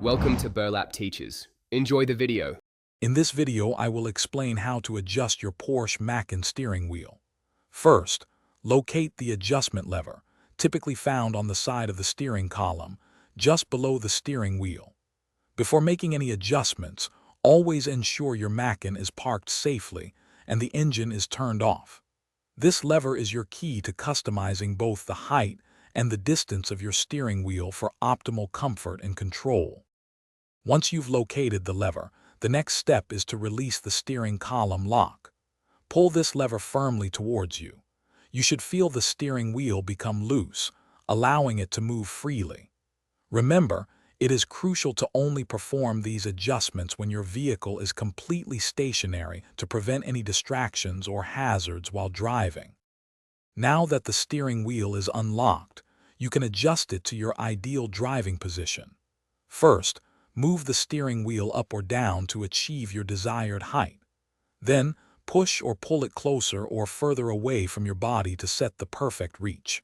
Welcome to Burlap Teachers. Enjoy the video. In this video, I will explain how to adjust your Porsche Macan steering wheel. First, locate the adjustment lever, typically found on the side of the steering column, just below the steering wheel. Before making any adjustments, always ensure your Macan is parked safely and the engine is turned off. This lever is your key to customizing both the height and the distance of your steering wheel for optimal comfort and control. Once you've located the lever, the next step is to release the steering column lock. Pull this lever firmly towards you. You should feel the steering wheel become loose, allowing it to move freely. Remember, it is crucial to only perform these adjustments when your vehicle is completely stationary to prevent any distractions or hazards while driving. Now that the steering wheel is unlocked, you can adjust it to your ideal driving position. First, move the steering wheel up or down to achieve your desired height. Then, push or pull it closer or further away from your body to set the perfect reach.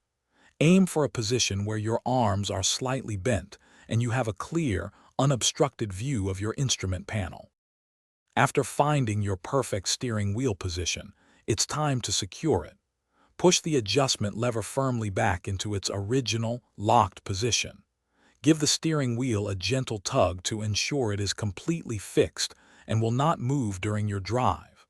Aim for a position where your arms are slightly bent and you have a clear, unobstructed view of your instrument panel. After finding your perfect steering wheel position, it's time to secure it. Push the adjustment lever firmly back into its original, locked position. Give the steering wheel a gentle tug to ensure it is completely fixed and will not move during your drive.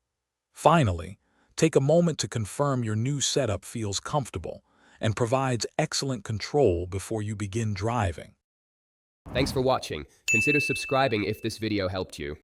Finally, take a moment to confirm your new setup feels comfortable and provides excellent control before you begin driving. Thanks for watching. Consider subscribing if this video helped you.